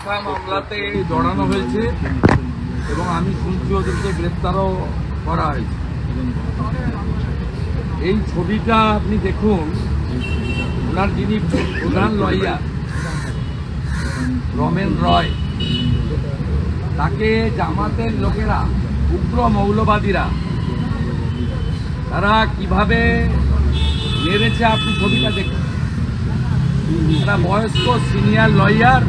মিথ্যা মামলাতে জড়ানো হয়েছে এবং আমি শুনছি ওদেরকে গ্রেপ্তারও করা হয়েছে। এই ছবিটা আপনি দেখুন, ওনার যিনি প্রধান লয়ার রমেন রয়, তাকে জামাতের লোকেরা, উগ্র মৌলবাদীরা, তারা কিভাবে মেরেছে আপনি ছবিটা দেখুন। একটা বয়স্ক সিনিয়র লয়ার,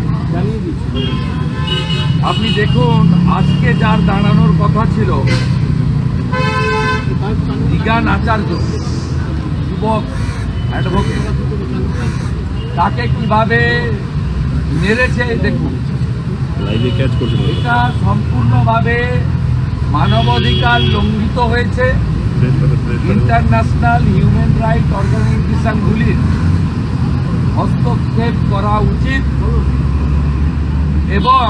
আপনি দেখুন আজকে যার দাঁড়ানোর কথা ছিল দিগান আচার্য, যুবক অ্যাডভোকেট, তাকে কিভাবে মেরেছে দেখুন। এটা সম্পূর্ণভাবে মানবাধিকার লঙ্ঘিত হয়েছে। ইন্টারন্যাশনাল হিউম্যান রাইট অর্গানাইজেশনগুলির হস্তক্ষেপ করা উচিত এবং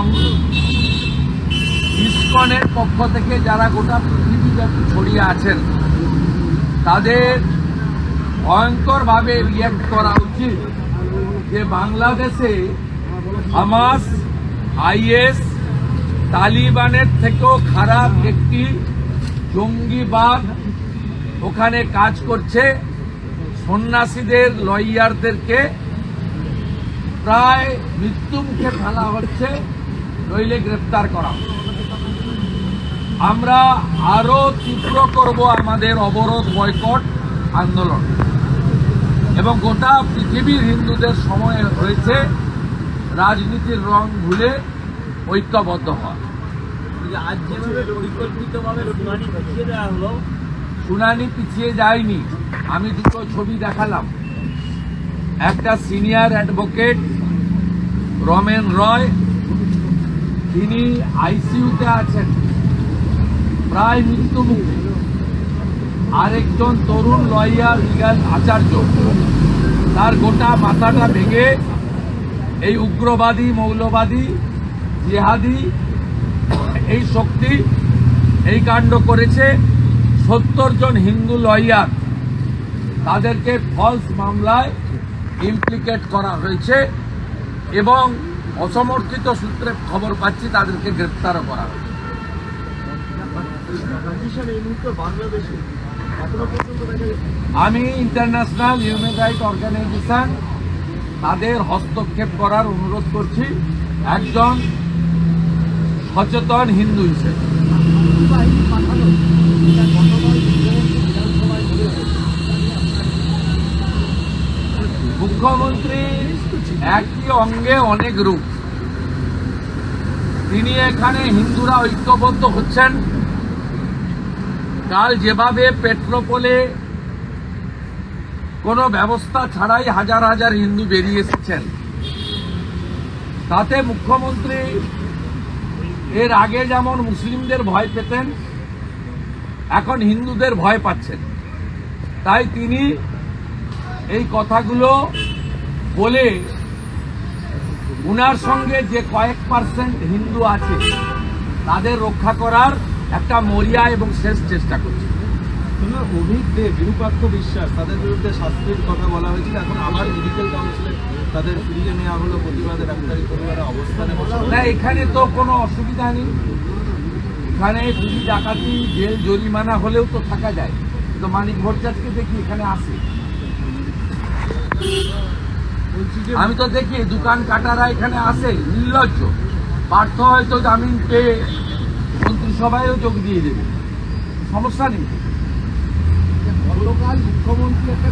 ইসকনের পক্ষ থেকে যারা গোটা পৃথিবীব্যাপী ছড়িয়ে আছেন তাদের ভয়ঙ্করভাবে রিয়্যাক্ট করা উচিত যে বাংলাদেশে হামাস, আইএস, তালিবানের থেকেও খারাপ একটি জঙ্গিবাদ ওখানে কাজ করছে। সন্ন্যাসীদের, লয়ারদেরকে প্রায় মৃত্যুমুখে ফেলা হচ্ছে, নইলে গ্রেপ্তার করা হচ্ছে। আমরা আরো তীব্র করব আমাদের অবরোধ, বয়কট আন্দোলন এবং গোটা পৃথিবীর হিন্দুদের সময় হয়েছে রাজনীতির রং ভুলে ঐক্যবদ্ধ হওয়া। আজ যেভাবে পরিকল্পিতভাবে শুনানি পিছিয়ে দেওয়া হলো, শুনানি পিছিয়ে যায়নি। আমি দুটো ছবি দেখালাম। একটা সিনিয়র অ্যাডভোকেট রমেন রয়, তিনি আইসিইউতে আছেন, প্রায় মৃত্যুমুখে। আরেকজন তরুণ লয়ার দিগান আচার্য, তার গোটা মাথাটা ভেঙে এই উগ্রবাদী, মৌলবাদী, জিহাদি এই শক্তি এই কাণ্ড করেছে। 70 জন হিন্দু লয়ার, তাদেরকে ফলস মামলায় ইমপ্লিকেট করা হয়েছে এবং অসমর্থিত সূত্রে খবর পাচ্ছি তাদেরকে গ্রেপ্তারও করা হয়েছে। আমি ইন্টারন্যাশনাল হিউম্যান রাইট অর্গানাইজেশন তাদের হস্তক্ষেপ করার অনুরোধ করছি একজন সচেতন হিন্দু হিসেবে। মুখ্যমন্ত্রী একই অঙ্গে অনেক রূপ। তিনি এখানে হিন্দুরা ঐক্যবদ্ধ হচ্ছেন। কাল যেভাবে পেট্রোপোলে কোনো ব্যবস্থা ছাড়াই হাজার হাজার হিন্দু বেরিয়ে এসেছেন, তাতে মুখ্যমন্ত্রী এর আগে যেমন মুসলিমদের ভয় পেতেন, এখন হিন্দুদের ভয় পাচ্ছেন। তাই তিনি এই কথাগুলো বলে উনার সঙ্গে যে কয়েক পার্সেন্ট হিন্দু আছে তাদের রক্ষা করার একটা মরিয়া এবং শেষ চেষ্টা করছে। অভিক দে, বিরূপাক্ষ বিশ্বাস, তাদের বিরুদ্ধে শাস্তির কথা বলা হয়েছিল। এখন আবার মেডিকেল কাউন্সিলে তাদের ফিরিয়ে নেওয়া হলো প্রতিবাদে। ডাক্তারি পরিবারের অবস্থানে না, এখানে তো কোনো অসুবিধা নেই। এখানে চুরি, ডাকাতি, জেল, জরিমানা হলেও তো থাকা যায়। তো মানিক ভট্টাচার্যকে দেখি এখানে আসে, আমি তো দেখি দোকান কাটারা এখানে আসে, নির্লজ্জ। পার্থ হয়তো জামিন পেয়ে মন্ত্রিসভায়ও যোগ দিয়ে দেবে, সমস্যা নেই। গতকাল মুখ্যমন্ত্রী একটা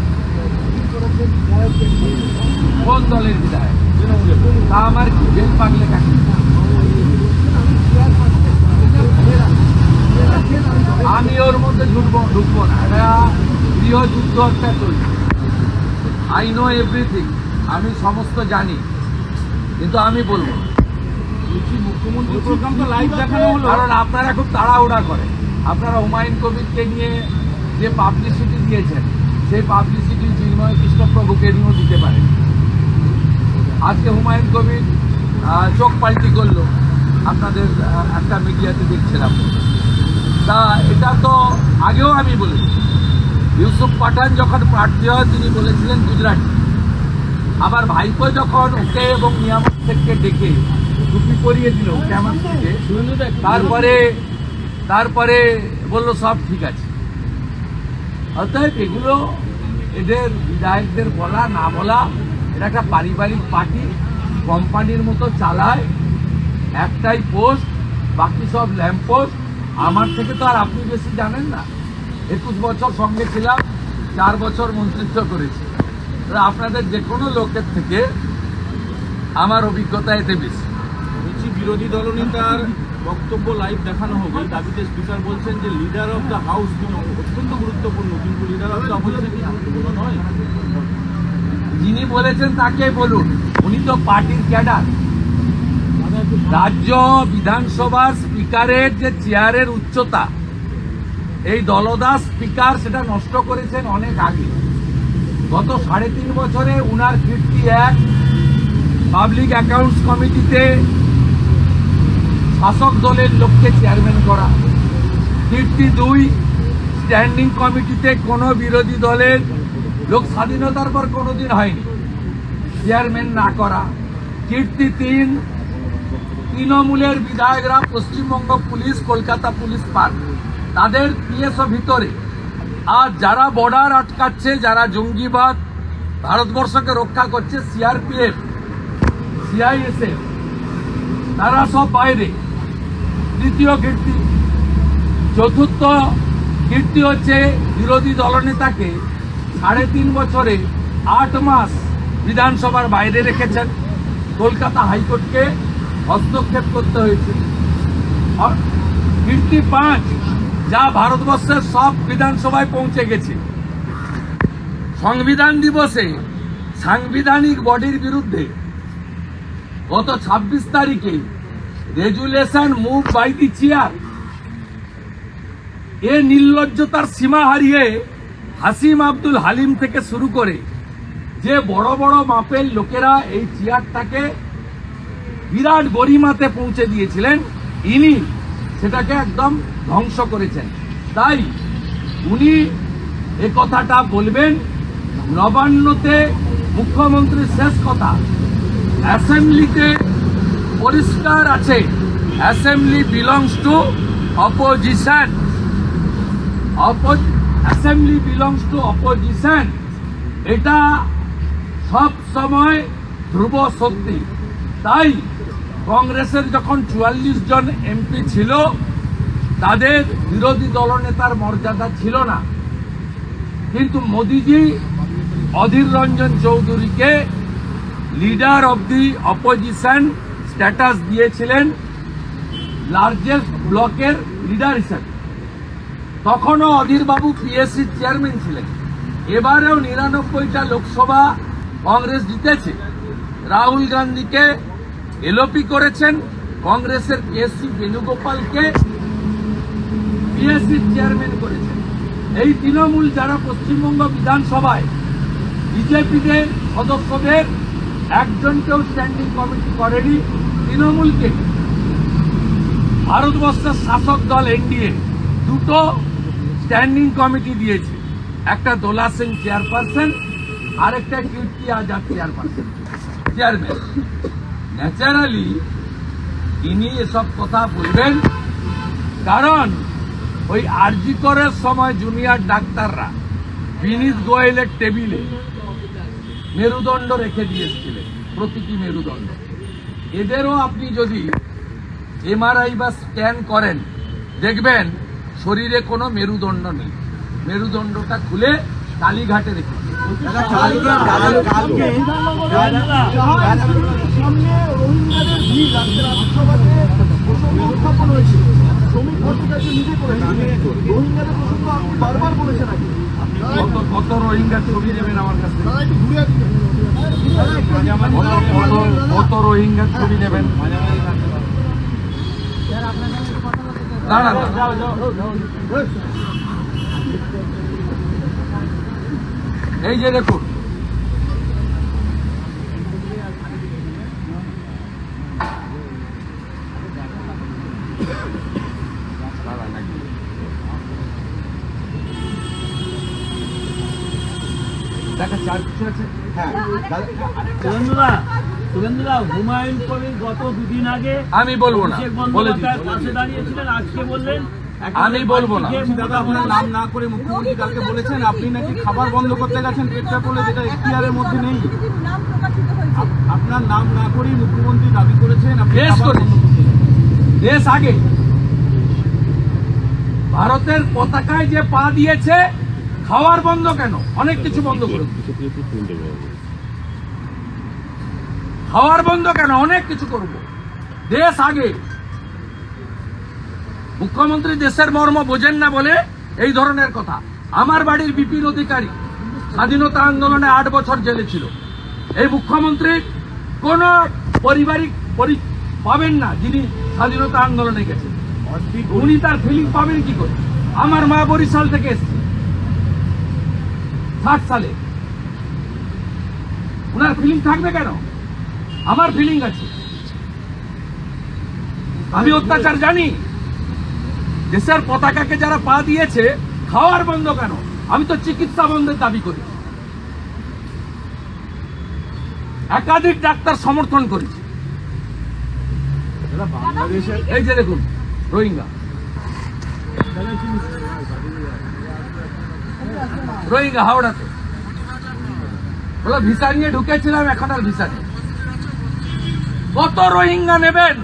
কোন দলের বিধায়ক, তা আমার কি জেল পাগলে কাকে? আমি ওর মধ্যে ঢুকবো না। এটা গৃহযুদ্ধ একটা চলছে। আই নো এভরিথিং, আমি সমস্ত জানি, কিন্তু আমি বলবো মুখ্যমন্ত্রী প্রোগ্রাম তো লাইভ দেখানো হলো। কারণ আপনারা খুব তাড়াহুড়া করেন। আপনারা হুমায়ুন কবিরকে নিয়ে যে পাবলিসিটি দিয়েছেন, সেই পাবলিসিটি চিন্ময় কৃষ্ণপ্রভুকে নিয়েও দিতে পারেন। আজকে হুমায়ুন কবির চোখ পাল্টি করলো, আপনাদের একটা মিডিয়াতে দেখছিলাম। তা এটা তো আগেও আমি বলেছি। ইউসুফ পাঠান যখন প্রার্থী হয় তিনি বলেছিলেন গুজরাটি। আবার ভাইপো যখন ওকে এবং নিয়ামত শেখকে ডেকে টুপি পরিয়ে দিল ক্যামার থেকে, তারপরে বললো সব ঠিক আছে। অতএব এগুলো এদের বিধায়কদের বলা না বলা, এটা একটা পারিবারিক পার্টি, কোম্পানির মতো চালায়, একটাই পোস্ট, বাকি সব ল্যাম্প পোস্ট। আমার থেকে তো আর আপনি বেশি জানেন না, 21 বছর সঙ্গে ছিলাম, 4 বছর মন্ত্রিত্ব করেছি। আপনাদের যে কোনো লোকের থেকে আমার অভিজ্ঞতা এতে বেশি। বলছি বিরোধী দলনেতার বক্তব্য লাইভ দেখানো হবে, এই দাবিতে স্পিকার বলছেন যে লিডার অফ দ্য হাউস তিনি অত্যন্ত গুরুত্বপূর্ণ, কিন্তু লিডার অফ দ্য অপোজিশন কি গুরুত্বপূর্ণ নয়? যিনি বলেছেন তাকে বলুন, উনি তো পার্টির ক্যাডার। রাজ্য বিধানসভার স্পিকারের যে চেয়ারের উচ্চতা, এই দলদাস স্পিকার সেটা নষ্ট করেছেন অনেক আগে। গত 3.5 বছরে উনার কীর্তি 1, পাবলিক অ্যাকাউন্টস কমিটিতে শাসক দলের লোককে চেয়ারম্যান করা, কীর্তি 2, স্ট্যান্ডিং কমিটিতে কোনো বিরোধী দলের লোক স্বাধীনতার পর কোনোদিন হয়নি চেয়ারম্যান না করা, কীর্তি 3, তৃণমূলের বিধায়করা পশ্চিমবঙ্গ পুলিশ, কলকাতা পুলিশ পান, তাদের পিএসও ভিতরে। আর যারা বর্ডার আটকাচ্ছে, যারা জঙ্গিবাদ ভারতবর্ষকে রক্ষা করছে, সিআরপিএফ, সিআইএসএফ, তারা সব বাইরে। তৃতীয় কীর্তি। চতুর্থ কীর্তি হচ্ছে বিরোধী দলনেতাকে 3.5 বছরে 8 মাস বিধানসভার বাইরে রেখেছেন, কলকাতা হাইকোর্টকে হস্তক্ষেপ করতে হয়েছে। আর কীর্তি 5, যা ভারতবর্ষের সব বিধানসভায় পৌঁছে গেছে। সংবিধান দিবসে সাংবিধানিক বডির বিরুদ্ধে গত 26 তারিখে resolution move by the chair, এ নির্লজ্জতার সীমা হারিয়ে হাসিম আব্দুল হালিম থেকে শুরু করে যে বড় বড় মাপের লোকেরা এই চেয়ারটাকে বিরাট গরিমাতে পৌঁছে দিয়েছিলেন, ইনি সেটাকে একদম ধ্বংস করেছেন। তাই উনি এ কথাটা বলবেন। নবান্নতে মুখ্যমন্ত্রীর শেষ কথা, অ্যাসেম্বলিতে পরিষ্কার আছে, assembly belongs to opposition, assembly belongs to opposition. এটা সব সময় ধ্রুব সত্যি। তাই কংগ্রেসের যখন 44 জন এমপি ছিল, তাদের বিরোধী দলনেতার মর্যাদা ছিল না, কিন্তু মোদিজি অধীর রঞ্জন চৌধুরীকে leader of the opposition status দিয়েছিলেন, লার্জেস্ট ব্লকের লিডার হিসেবে। তখনও অধীরবাবু পিএসসি চেয়ারম্যান ছিলেন। এবারেও 99টা লোকসভা কংগ্রেস জিতেছে। রাহুল গান্ধীকে এলওপি করেছেন, কংগ্রেসের কেসি বেণুগোপালকে পিএসসি চেয়ারম্যান করেছেন। এই তৃণমূল যারা পশ্চিমবঙ্গ বিধানসভায় বিজেপিদের সদস্যদের একজনকেও স্ট্যান্ডিং কমিটি করেনি, তৃণমূলকে ভারতবর্ষের শাসক দল এনডিএ 2টো স্ট্যান্ডিং কমিটি দিয়েছে, একটা দোলা সিং চেয়ারপারসন, আরেকটা কীর্তি আজাদ চেয়ারম্যান। ন্যাচারালি ইনি এসব কথা বলবেন, কারণ ওই আরজি করের সময় জুনিয়র ডাক্তাররা বিনীত গোয়েলের টেবিলে মেরুদণ্ড রেখে দিয়েছিলেন, প্রতিটি মেরুদণ্ড। এদেরও আপনি যদি এমআরআই বা স্ক্যান করেন, দেখবেন শরীরে কোনো মেরুদণ্ড নেই, মেরুদণ্ডটা খুলে কালীঘাটে রেখে কত রোহিঙ্গার ছবি নেবেন আমার কাছে, কত রোহিঙ্গার ছবি নেবেন? না না এই যে দেখুন, দেখা চার কিছু আছে। চিরঞ্জনদা শুভেন্দুদা, হুমায়ুন কবির গত দুদিন আগে আমি বলবো না, অভিষেক বলে বন্দ্যোপাধ্যায়ের দিচ্ছি। পাশে দাঁড়িয়েছিলেন, আজকে বললেন আমি বলবো না। দাদা, আপনার নাম না করে মুখ্যমন্ত্রী কালকে বলেছেন আপনি নাকি খাবার বন্ধ করতে গেছেন পেটটা বলে, যেটা এখতিয়ারের মধ্যে নেই। নাম প্রকাশিত হয়েছে। আপনার নাম না করেই মুখ্যমন্ত্রী দাবি করেছেন আপনি বেশ খাবার করেছি। বন্ধ করতে গেছেন। দেশ আগে ভারতের পতাকায় যে পা দিয়েছে, খাওয়ার বন্ধ কেন? অনেক কিছু বন্ধ করে দিয়েছে। খাওয়ার বন্ধ কেন? অনেক কিছু করব। দেশ আগে। মুখ্যমন্ত্রী দেশের মর্ম বোঝেন না বলে এই ধরনের কথা। আমার বাড়ির বিপিন অধিকারী স্বাধীনতা আন্দোলনে 8 বছর জেলে ছিল। এই মুখ্যমন্ত্রী কোন পারিবারিক পাবেন না যিনি স্বাধীনতা আন্দোলনে গেছেন। উনি তার ফিলিং পাবেন কি করে? আমার মা বরিশাল থেকে এসছে 60 সালে। উনার ফিলিং থাকবে কেন? আমার ফিলিং আছে। আমি অত্যাচার জানি। দেশের পতাকাকে যারা পা দিয়েছে, খাওয়ার বন্ধ কেন? আমি তো চিকিৎসা বন্ধের দাবি করি। একাধিক ডাক্তার সমর্থন করেছি। এই যে দেখুন রোহিঙ্গা, রোহিঙ্গা হাওড়াতে বলো ভিসা নিয়ে ঢুকেছিলাম, এখন আর ভিসা নেই। কত রোহিঙ্গা নেবেন?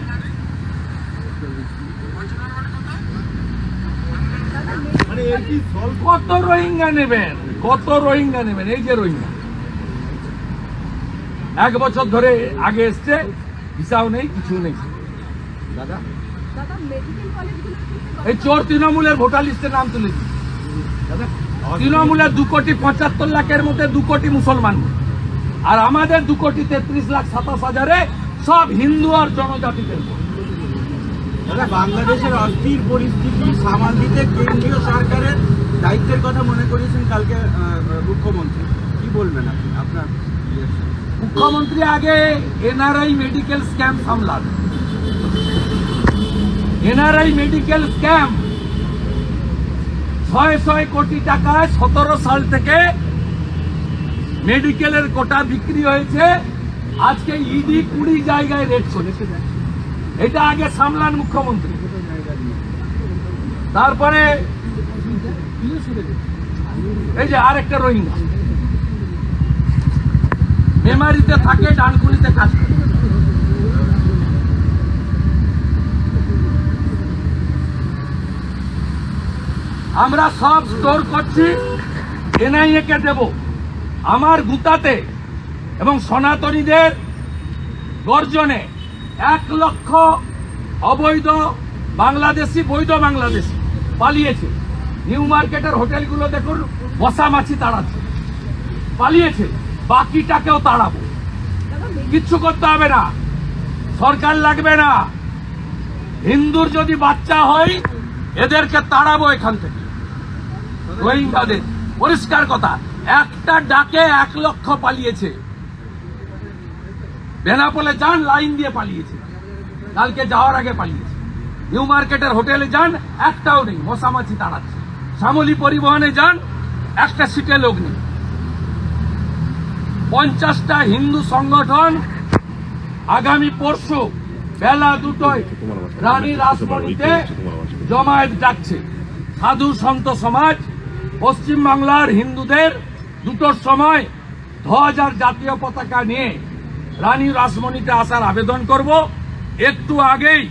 কত রোহিঙ্গা নেবেন? কত রোহিঙ্গা নেবেন? এই যে রোহিঙ্গা 1 বছর ধরে আগে এসছে, ভিসাও নেই, কিছু নেই। দাদা, দাদা মেডিকেল কলেজগুলো এই চোর তৃণমূলের ভোটার লিস্টে নাম তুলে দিচ্ছে। দাদা, তৃণমূলের 2,75,00,000-এর মধ্যে 2 কোটি মুসলমান, আর আমাদের 2,33,27,000-এ সব হিন্দু আর জনজাতিদের ভোট। দাদা, বাংলাদেশের অস্থির পরিস্থিতি সামাল দিতে কেন্দ্রীয় সরকারের দায়িত্বের কথা মনে করেছেন কালকে মুখ্যমন্ত্রী, কি বলবেন আপনি? আপনার মুখ্যমন্ত্রী আগে এনআরআই মেডিকেল স্ক্যাম সামলান। এনআরআই মেডিকেল স্ক্যাম 600 কোটি টাকায় 17 সাল থেকে মেডিকেলের কোটা বিক্রি হয়েছে। আজকে ইডি 20 জায়গায় রেড করেছে। এটা আগে সামলান মুখ্যমন্ত্রী। তারপরে এই যে আরেকটা রোহিঙ্গা মেমারিতে থাকে, ডানকুনিতে কাজ করে। আমরা সব স্টোর করছি, এনআইএ কে দেব। আমার গুতাতে এবং সনাতনীদের গর্জনে 1 লক্ষ অবৈধ বাংলাদেশি, বৈধ বাংলাদেশি পালিয়েছে। নিউ মার্কেটের হোটেলগুলো দেখুন, মশা মাছি তাড়াচ্ছে, পালিয়েছে। বাকিটাকেও তাড়াবো। কিচ্ছু করতে হবে না, সরকার লাগবে না। হিন্দুর যদি বাচ্চা হয়, এদেরকে তাড়াবো এখান থেকে, রোহিঙ্গাদের। পরিষ্কার কথা, একটা ডাকে 1 লক্ষ পালিয়েছে। বেনাপোলে যান, লাইন দিয়ে পালিয়েছে। কালকে যাওয়ার আগে পালিয়েছে। নিউ মার্কেটের হোটেলে যান, একটাও নেই, মশামাছি তাড়াচ্ছে। শ্যামলী পরিবহনে যান, একটা সিটে লোক নেই। 50টা হিন্দু সংগঠন আগামী পরশু বেলা 2টায় রানী রাসমণিতে জমায়েত ডাকছে। সাধু সন্ত সমাজ পশ্চিম বাংলার হিন্দুদের 2টোর সময় ধ্বজ আর জাতীয় পতাকা নিয়ে রানী রাসমণিতে আসার আবেদন করব। একটু আগেই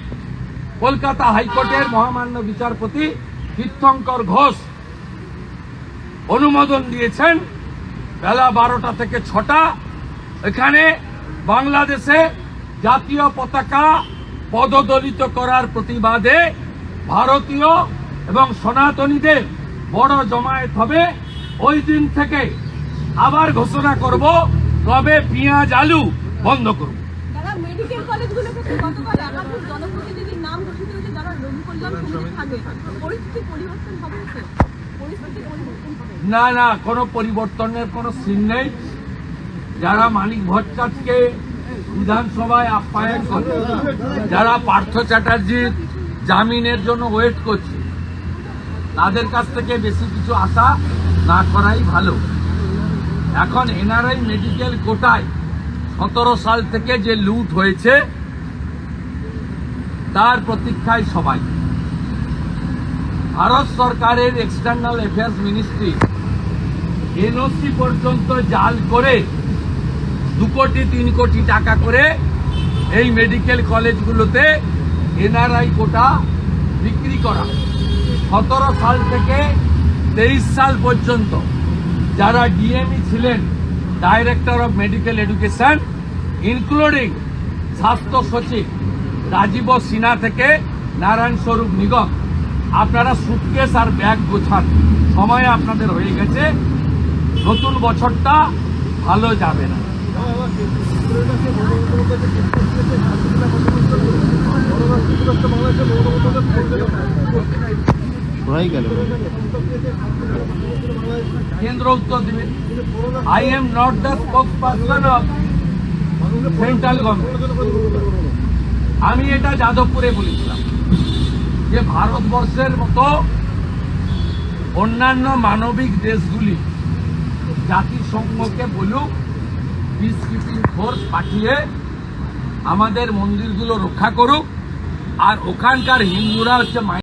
কলকাতা হাইকোর্টের মহামান্য বিচারপতি তীর্থঙ্কর ঘোষ অনুমোদন দিয়েছেন বেলা 12টা থেকে 6টা এখানে বাংলাদেশে জাতীয় পতাকা পদদলিত করার প্রতিবাদে ভারতীয় এবং সনাতনীদের বড় জমায়েত হবে। ওই দিন থেকে আবার ঘোষণা করব কবে পেঁয়াজ আলু বন্ধ করব। দাদা মেডিকেল কলেজগুলোতে গতকাল একাধিক জনপ্রতিনিধির নাম ঘোষিত হয়েছে যারা রোগী কল্যাণ সমিতি থাকবে। পরিস্থিতি পরিবর্তন হবে তো? পরিস্থিতি পরিবর্তন হবে? না না, কোনো পরিবর্তনের কোনো সিন নেই। যারা মানিক ভট্টাচার্যকে বিধানসভায় আপ্যায়ন করে, যারা পার্থ চ্যাটার্জির জামিনের জন্য ওয়েট করছে, তাদের কাছ থেকে বেশি কিছু আশা না করাই ভালো। এখন এনআরআই মেডিকেল কোটায় 17 সাল থেকে যে লুট হয়েছে তার প্রতীক্ষায় সবাই। ভারত সরকারের এক্সটার্নাল অ্যাফেয়ার্স মিনিস্ট্রি এনওসি পর্যন্ত জাল করে 2 কোটি 3 কোটি টাকা করে এই মেডিকেল কলেজগুলোতে এনআরআই কোটা বিক্রি করা। 17 সাল থেকে 23 সাল পর্যন্ত যারা ডিএমই ছিলেন, director of medical education, including স্বাস্থ্য সচিব রাজীব সিনহা থেকে নারায়ণ স্বরূপ নিগম, আপনারা সুটকেস আর ব্যাগ গোছান, সময় আপনাদের হয়ে গেছে। নতুন বছরটা ভালো যাবে না। কেন্দ্র উত্তর দিবে, I am not the spokes person of central government. আমি এটা যাদবপুরে বলেছিলাম যে ভারতবর্ষের মতো অন্যান্য মানবিক দেশগুলি জাতিসংঘকে বলুক পিস কিপিং ফোর্স পাঠিয়ে আমাদের মন্দিরগুলো রক্ষা করুক, আর ওখানকার হিন্দুরা হচ্ছে